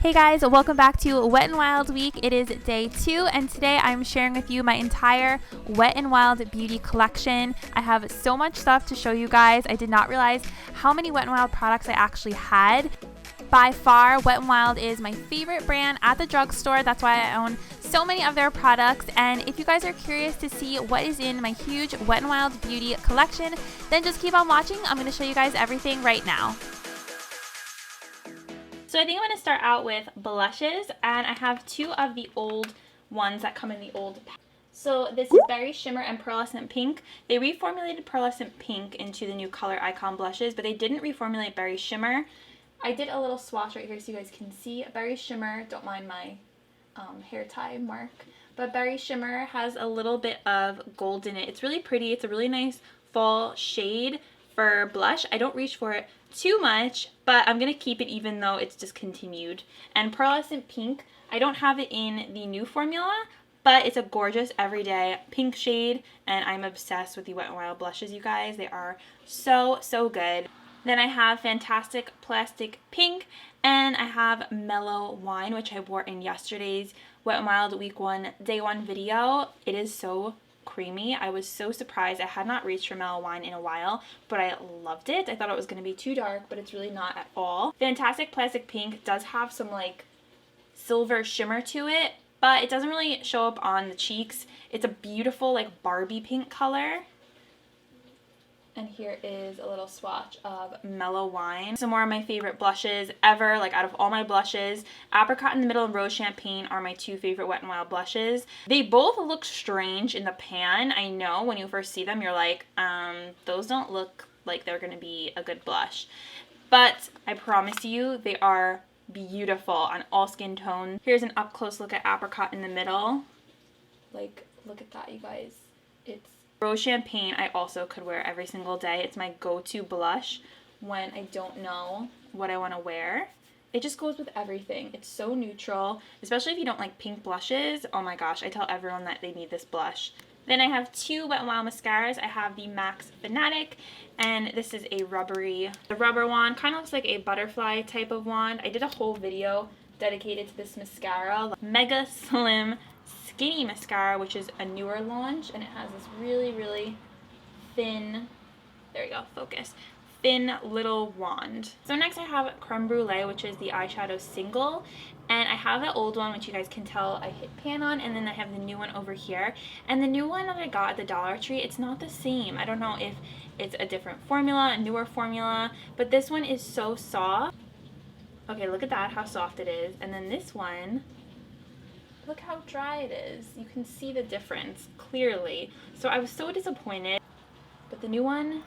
Hey guys, welcome back to Wet n Wild week. It is day 2 and today I'm sharing with you my entire Wet n Wild beauty collection. I have so much stuff to show you guys. I did not realize how many Wet n Wild products I actually had. By far, Wet n Wild is my favorite brand at the drugstore. That's why I own so many of their products. And if you guys are curious to see what is in my huge Wet n Wild beauty collection, then just keep on watching. I'm going to show you guys everything right now. So I think I'm going to start out with blushes, and I have 2 of the old ones that come in the old pack. So this is Berry Shimmer and Pearlescent Pink. They reformulated Pearlescent Pink into the new Color Icon blushes, but they didn't reformulate Berry Shimmer. I did a little swatch right here so you guys can see. Berry Shimmer, don't mind my hair tie mark, but Berry Shimmer has a little bit of gold in it. It's really pretty. It's a really nice fall shade for blush. I don't reach for it too much, but I'm gonna keep it even though it's discontinued. And Pearlescent Pink, I don't have it in the new formula, but it's a gorgeous everyday pink shade, and I'm obsessed with the Wet n Wild blushes, you guys. They are so good. Then I have Fantastic Plastic Pink, and I have Mellow Wine, which I wore in yesterday's Wet n Wild week 1 day 1 video. It is so creamy. I was so surprised. I had not reached for Mellow Wine in a while, but I loved it. I thought it was going to be too dark, but it's really not at all. Fantastic Plastic Pink does have some like silver shimmer to it, but it doesn't really show up on the cheeks. It's a beautiful like Barbie pink color. And here is a little swatch of Mellow Wine. Some more of my favorite blushes ever, like out of all my blushes. Apricot in the Middle and Rose Champagne are my 2 favorite Wet n Wild blushes. They both look strange in the pan. I know when you first see them, you're like, those don't look like they're gonna be a good blush. But I promise you, they are beautiful on all skin tones. Here's an up close look at Apricot in the Middle. Like, look at that, you guys. It's Rose Champagne I also could wear every single day. It's my go-to blush when I don't know what I want to wear. It just goes with everything. It's so neutral, especially if you don't like pink blushes. Oh my gosh, I tell everyone that they need this blush. Then I have 2 Wet n Wild mascaras. I have the MAC Fanatic, and this is a rubbery, the rubber wand. Kind of looks like a butterfly type of wand. I did a whole video dedicated to this mascara. Mega Slim Skinny Mascara, which is a newer launch, and it has this really thin, there you go, focus, thin little wand. So next I have Creme Brulee, which is the eyeshadow single, and I have the old one, which you guys can tell I hit pan on, and then I have the new one over here. And the new one that I got at the Dollar Tree, it's not the same. I don't know if it's a different formula, a newer formula, but this one is so soft. Okay, look at that, how soft it is. And then this one, look how dry it is. You can see the difference clearly. So I was so disappointed, but the new one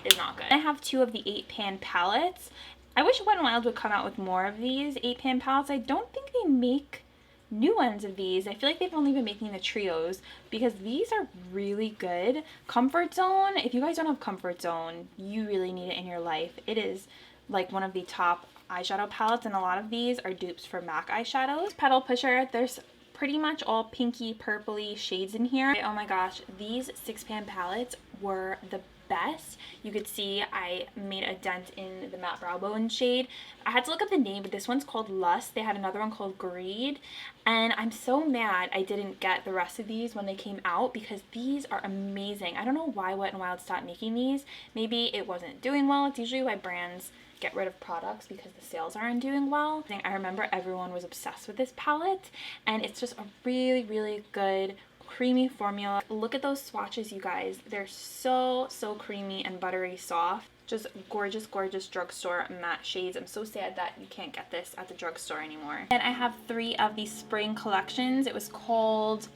is not good. I have 2 of the 8-pan palettes. I wish Wet n Wild would come out with more of these 8-pan palettes. I don't think they make new ones of these. I feel like they've only been making the trios because these are really good. Comfort Zone, if you guys don't have Comfort Zone, you really need it in your life. It is like one of the top eyeshadow palettes, and a lot of these are dupes for MAC eyeshadows. Petal Pusher, there's pretty much all pinky purpley shades in here. Oh my gosh, these 6-pan palettes were the best. You could see I made a dent in the matte brow bone shade. I had to look up the name, but this one's called Lust. They had another one called Greed, and I'm so mad I didn't get the rest of these when they came out because these are amazing. I don't know why Wet n Wild stopped making these. Maybe it wasn't doing well. It's usually why brands get rid of products, because the sales aren't doing well. I remember everyone was obsessed with this palette, and it's just a really good creamy formula. Look at those swatches, you guys. They're so creamy and buttery soft. Just gorgeous drugstore matte shades. I'm so sad that you can't get this at the drugstore anymore. And I have 3 of the spring collections. It was called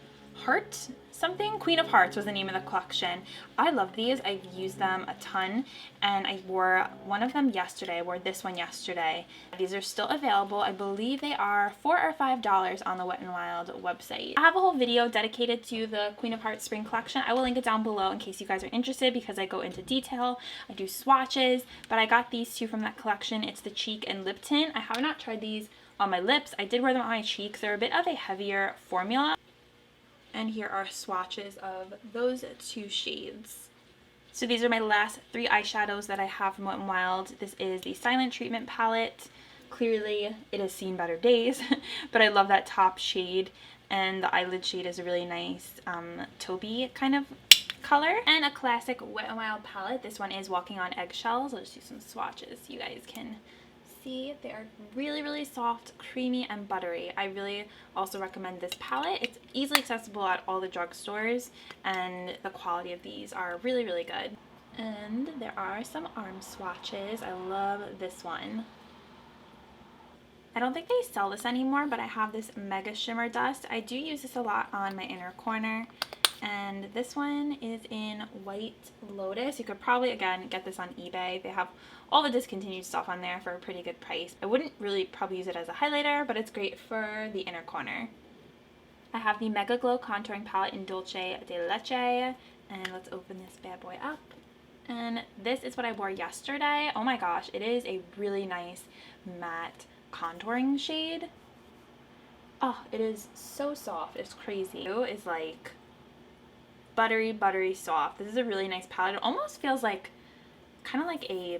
Heart something. Queen of Hearts was the name of the collection. I love these. I've used them a ton, and I wore one of them yesterday. I wore this one yesterday. These are still available. I believe they are $4 or $5 on the Wet n Wild website. I have a whole video dedicated to the Queen of Hearts spring collection. I will link it down below in case you guys are interested, because I go into detail. I do swatches, but I got these 2 from that collection. It's the cheek and lip tint. I have not tried these on my lips. I did wear them on my cheeks. They're a bit of a heavier formula. And here are swatches of those 2 shades. So these are my last 3 eyeshadows that I have from Wet n Wild. This is the Silent Treatment palette, Clearly it has seen better days, but I love that top shade, and the eyelid shade is a really nice taupey kind of color. And a classic Wet n Wild palette. This one is Walking on Eggshells. I'll just do some swatches so you guys can see. They are really, really soft, creamy, and buttery. I really also recommend this palette. It's easily accessible at all the drugstores, and the quality of these are really, really good. And there are some arm swatches. I love this one. I don't think they sell this anymore, but I have this Mega Shimmer Dust. I do use this a lot on my inner corner. And this one is in White Lotus. You could probably, again, get this on eBay. They have all the discontinued stuff on there for a pretty good price. I wouldn't really probably use it as a highlighter, but it's great for the inner corner. I have the Mega Glow Contouring Palette in Dulce de Leche. And let's open this bad boy up. And this is what I wore yesterday. Oh my gosh, it is a really nice matte contouring shade. Oh, it is so soft. It's crazy. It is like buttery, buttery soft. This is a really nice palette. It almost feels like kind of like a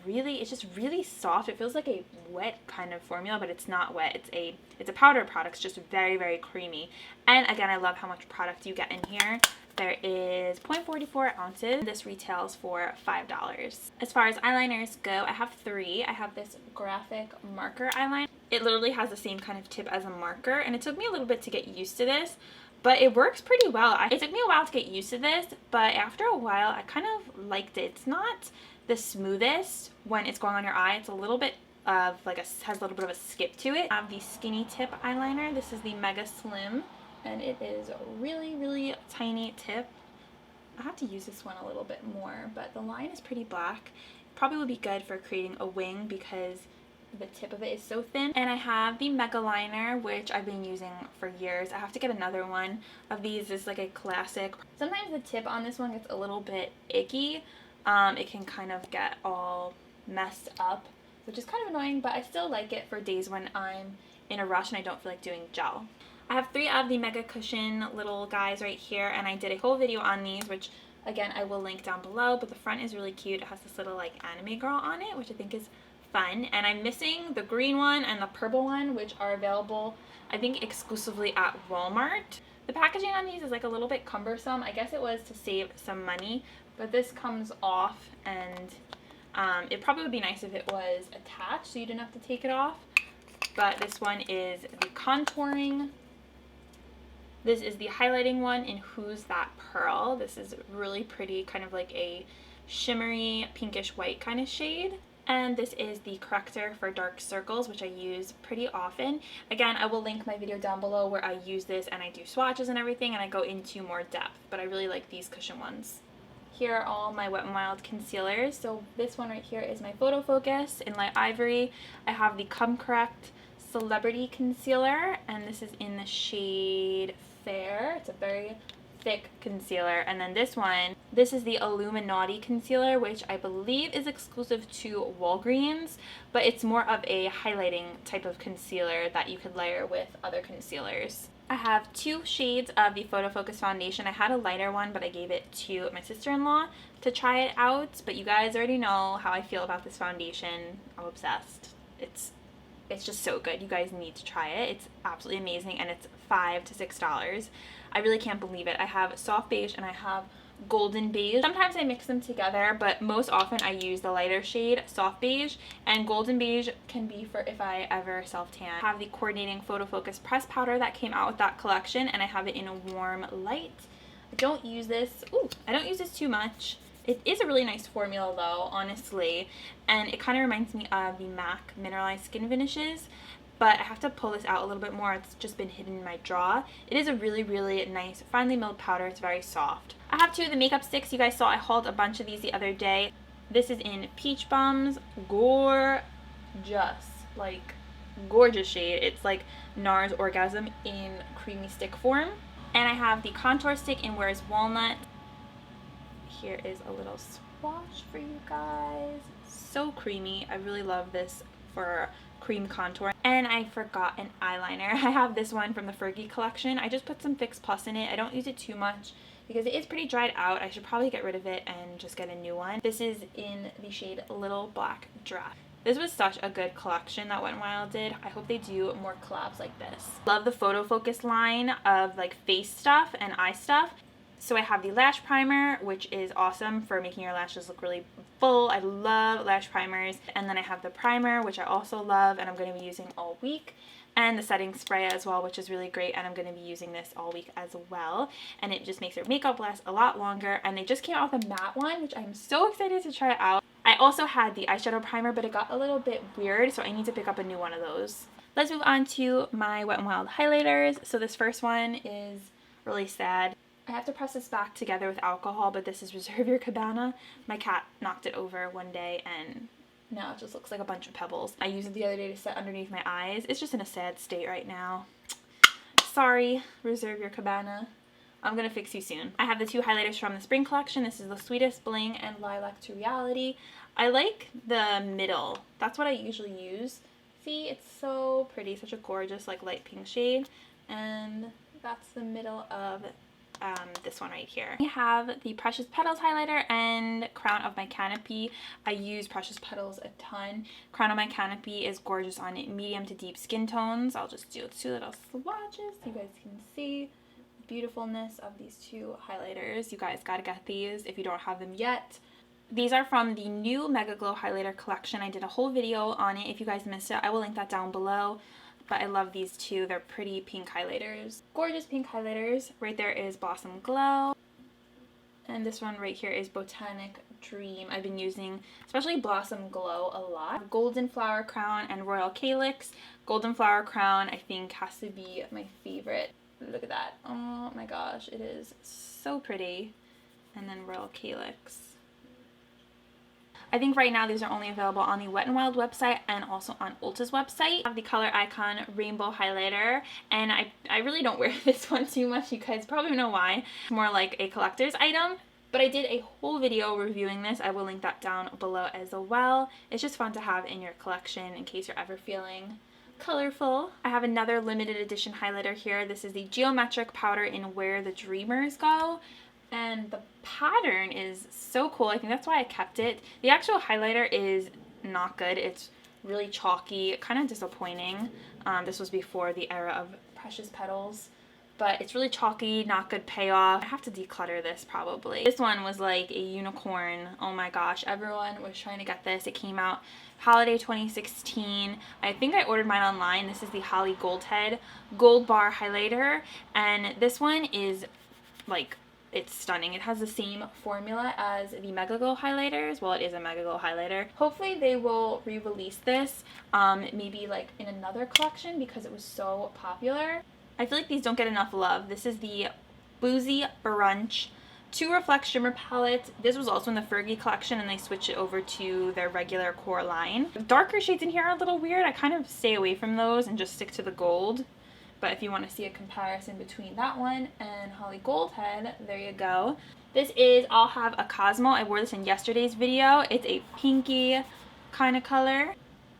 really, it's just really soft. It feels like a wet kind of formula, but it's not wet. It's a powder product. It's just very, very creamy. And again, I love how much product you get in here. There is 0.44 ounces. This retails for $5. As far as eyeliners go, I have 3. I have this graphic marker eyeliner. It literally has the same kind of tip as a marker, and it took me a little bit to get used to this, but it works pretty well. It took me a while to get used to this, but after a while, I kind of liked it. It's not the smoothest when it's going on your eye. It's a little bit of like has a little bit of a skip to it. I have the skinny tip eyeliner. This is the Mega Slim. And it is a really, really tiny tip. I have to use this one a little bit more, but the line is pretty black. Probably would be good for creating a wing because the tip of it is so thin. And I have the Mega Liner, which I've been using for years. I have to get another one of these. This is like a classic. Sometimes the tip on this one gets a little bit icky. It can kind of get all messed up, which is kind of annoying, but I still like it for days when I'm in a rush and I don't feel like doing gel. I have 3 of the Mega Cushion little guys right here, and I did a whole video on these, which again I will link down below, but the front is really cute. It has this little like anime girl on it, which I think is fun. And I'm missing the green one and the purple one, which are available I think exclusively at Walmart. The packaging on these is like a little bit cumbersome. I guess it was to save some money, but this comes off, and it probably would be nice if it was attached so you didn't have to take it off. But this one is the contouring. This is the highlighting one in Who's That Pearl. This is really pretty, kind of like a shimmery pinkish white kind of shade. And this is the corrector for dark circles, which I use pretty often. Again, I will link my video down below where I use this and I do swatches and everything, and I go into more depth, but I really like these cushion ones. Here are all my Wet n Wild concealers. So this one right here is my PHOTOFOCUS in Light Ivory. I have the Come Correct Celebrity Concealer, and this is in the shade Fair. It's a very thick concealer. And then this one, this is the Illuminati concealer, which I believe is exclusive to Walgreens, but it's more of a highlighting type of concealer that you could layer with other concealers. I have 2 shades of the PHOTOFOCUS foundation. I had a lighter one, but I gave it to my sister-in-law to try it out, but you guys already know how I feel about this foundation. I'm obsessed. It's just so good. You guys need to try it. It's absolutely amazing, and it's $5 to $6. I really can't believe it. I have soft beige and I have golden beige. Sometimes I mix them together, but most often I use the lighter shade, soft beige, and golden beige can be for if I ever self-tan. I have the coordinating PHOTOFOCUS press powder that came out with that collection, and I have it in a warm light. I don't use this too much. It is a really nice formula though, honestly, and it kind of reminds me of the MAC Mineralized Skin Finishes, but I have to pull this out a little bit more. It's just been hidden in my drawer. It is a really, really nice, finely milled powder. It's very soft. I have 2 of the makeup sticks. You guys saw I hauled a bunch of these the other day. This is in Peach Bums. Gorgeous. Like, gorgeous shade. It's like NARS Orgasm in creamy stick form. And I have the contour stick in Where's Walnut. Here is a little swatch for you guys. So creamy. I really love this for cream contour. And I forgot an eyeliner. I have this one from the Fergie collection. I just put some Fix Plus in it. I don't use it too much because it is pretty dried out. I should probably get rid of it and just get a new one. This is in the shade Little Black Dress. This was such a good collection that Wet n Wild did. I hope they do more collabs like this. Love the PHOTOFOCUS line of like face stuff and eye stuff. So I have the lash primer, which is awesome for making your lashes look really full. I love lash primers. And then I have the primer, which I also love and I'm going to be using all week. And the setting spray as well, which is really great, and I'm going to be using this all week as well. And it just makes your makeup last a lot longer. And they just came out with a matte one, which I'm so excited to try out. I also had the eyeshadow primer, but it got a little bit weird, so I need to pick up a new one of those. Let's move on to my Wet n Wild highlighters. So this first one is really sad. I have to press this back together with alcohol, but this is Reserve Your Cabana. My cat knocked it over one day and now it just looks like a bunch of pebbles. I used it the other day to set underneath my eyes. It's just in a sad state right now. Sorry, Reserve Your Cabana. I'm gonna fix you soon. I have the two highlighters from the spring collection. This is the Sweetest Bling and Lilac to Reality. I like the middle. That's what I usually use. See, it's so pretty. Such a gorgeous like light pink shade. And that's the middle of this one right here. I have the Precious Petals highlighter and Crown of My Canopy. I use Precious Petals a ton. Crown of My Canopy is gorgeous on medium to deep skin tones. I'll just do two little swatches so you guys can see the beautifulness of these two highlighters. You guys gotta get these if you don't have them yet. These are from the new MEGAGLO highlighter collection. I did a whole video on it. If you guys missed it, I will link that down below. But I love these two. They're pretty pink highlighters. Gorgeous pink highlighters. Right there is Blossom Glow. And this one right here is Botanic Dream. I've been using especially Blossom Glow a lot. Golden Flower Crown and Royal Calyx. Golden Flower Crown I think has to be my favorite. Look at that. Oh my gosh, it is so pretty. And then Royal Calyx. I think right now these are only available on the Wet n Wild website and also on Ulta's website. I have the Color Icon Rainbow Highlighter, and I really don't wear this one too much. You guys probably know why. It's more like a collector's item, but I did a whole video reviewing this. I will link that down below as well. It's just fun to have in your collection in case you're ever feeling colorful. I have another limited edition highlighter here. This is the Geometric Powder in Where the Dreamers Go. And the pattern is so cool. I think that's why I kept it. The actual highlighter is not good. It's really chalky, kind of disappointing. This was before the era of Precious Petals. But it's really chalky, not good payoff. I have to declutter this probably. This one was like a unicorn. Oh my gosh, everyone was trying to get this. It came out holiday 2016. I think I ordered mine online. This is the Holly Goldhead Gold Bar Highlighter. And this one is like, it's stunning. It has the same formula as the MEGAGLO highlighters. Well, it is a MEGAGLO highlighter. Hopefully they will re-release this maybe like in another collection because it was so popular. I feel like these don't get enough love. This is the Boozy Brunch 2 Reflect Shimmer Palette. This was also in the Fergie collection and they switched it over to their regular core line. The darker shades in here are a little weird. I kind of stay away from those and just stick to the gold. But if you want to see a comparison between that one and Holly Goldhead, there you go. This is I'll Have a Cosmo. I wore this in yesterday's video. It's a pinky kind of color.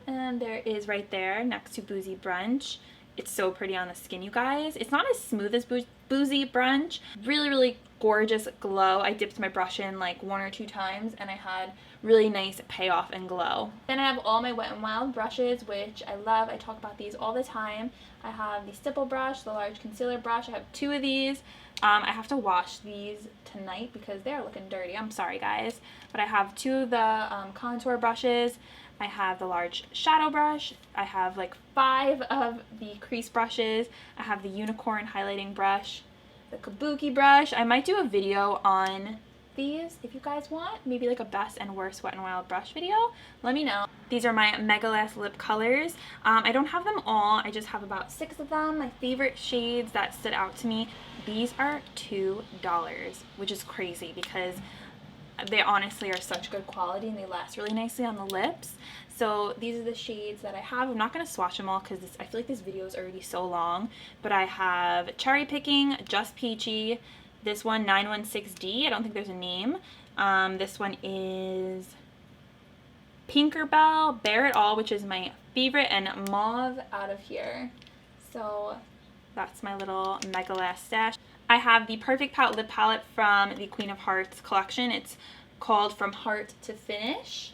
And there is right there next to Boozy Brunch. It's so pretty on the skin, you guys. It's not as smooth as Boozy Brunch. Really, really gorgeous glow. I dipped my brush in like 1 or 2 times and I had really nice payoff and glow. Then I have all my Wet n Wild brushes, which I love. I talk about these all the time. I have the stipple brush, the large concealer brush. I have 2 of these. I have to wash these tonight because they're looking dirty. I'm sorry, guys. But I have 2 of the contour brushes. I have the large shadow brush. I have like 5 of the crease brushes. I have the unicorn highlighting brush, the kabuki brush. I might do a video on these if you guys want, maybe like a best and worst Wet n Wild brush video. Let me know. These are my Megalast lip colors. I don't have them all. I just have about 6 of them. My favorite shades that stood out to me. These are $2, which is crazy because they honestly are such good quality and they last really nicely on the lips. So these are the shades that I have. I'm not going to swatch them all because I feel like this video is already so long. But I have Cherry Picking, Just Peachy, this one 916D. I don't think there's a name. This one is Pinkerbell, Bear It All, which is my favorite, and Mauve Out of Here. So that's my little Megalast stash. I have the Perfect Pout lip palette from the Queen of Hearts collection. It's called From Heart to Finish.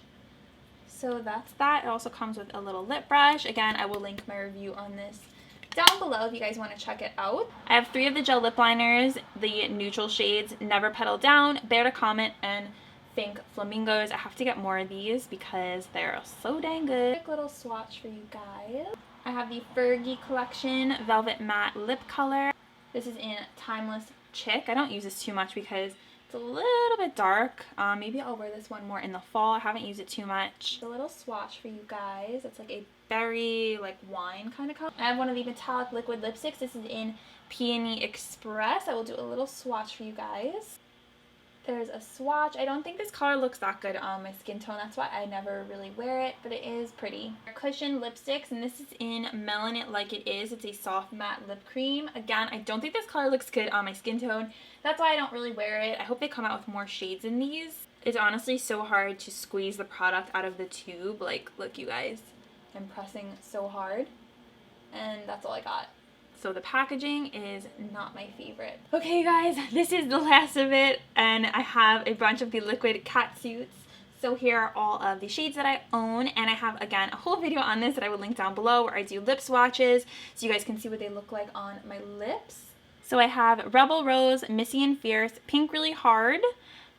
So that's that. It also comes with a little lip brush. Again, I will link my review on this down below if you guys want to check it out. I have 3 of the gel lip liners, the neutral shades Never Petal Down, Bear to Comet, and Pink Flamingos. I have to get more of these because they're so dang good. Quick little swatch for you guys. I have the Fergie collection Velvet Matte Lip Color. This is in Timeless Chick. I don't use this too much because it's a little bit dark. Maybe I'll wear this one more in the fall. I haven't used it too much. A little swatch for you guys. It's like a berry, like wine kind of color. I have one of the metallic liquid lipsticks. This is in Peony Express. I will do a little swatch for you guys. There's a swatch. I don't think this color looks that good on my skin tone. That's why I never really wear it, but it is pretty. Cushion lipsticks, and this is in Melon It Like It Is. It's a soft matte lip cream. Again, I don't think this color looks good on my skin tone. That's why I don't really wear it. I hope they come out with more shades in these. It's honestly so hard to squeeze the product out of the tube. Like, look you guys. I'm pressing so hard. And that's all I got. So the packaging is not my favorite. Okay guys, this is the last of it, and I have a bunch of the liquid catsuits. So here are all of the shades that I own, and I have, again, a whole video on this that I will link down below where I do lip swatches so you guys can see what they look like on my lips. So I have Rebel Rose, Missy and Fierce, Pink Really Hard,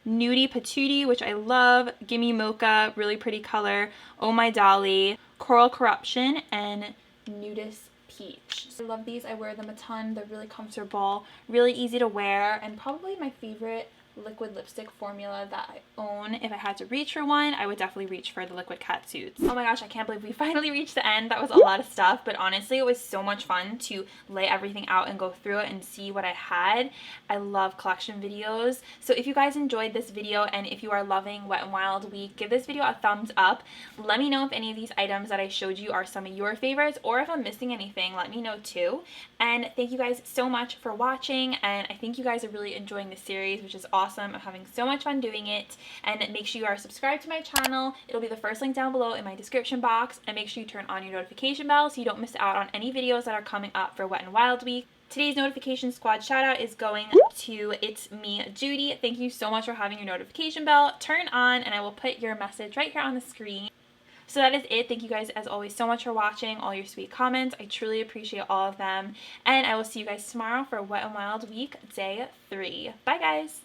Nudie Patootie, which I love, Gimme Mocha, really pretty color, Oh My Dolly, Coral Corruption, and Nudist Peach. I love these. I wear them a ton. They're really comfortable, really easy to wear, and probably my favorite liquid lipstick formula that I own. If I had to reach for one, I would definitely reach for the liquid catsuits. Oh my gosh, I can't believe we finally reached the end. That was a lot of stuff, but honestly it was so much fun to lay everything out and go through it and see what I had. I love collection videos. So if you guys enjoyed this video and if you are loving Wet n Wild Week, give this video a thumbs up. Let me know if any of these items that I showed you are some of your favorites, or if I'm missing anything, let me know too. And thank you guys so much for watching, and I think you guys are really enjoying this series, which is awesome. I'm having so much fun doing it, and make sure you are subscribed to my channel. It'll be the first link down below in my description box, and make sure you turn on your notification bell so you don't miss out on any videos that are coming up for Wet n Wild Week. Today's notification squad shout out is going to It's Me Judy. Thank you so much for having your notification bell turned on, and I will put your message right here on the screen. So that is it. Thank you guys as always so much for watching, all your sweet comments. I truly appreciate all of them, and I will see you guys tomorrow for Wet n Wild Week Day 3. Bye guys!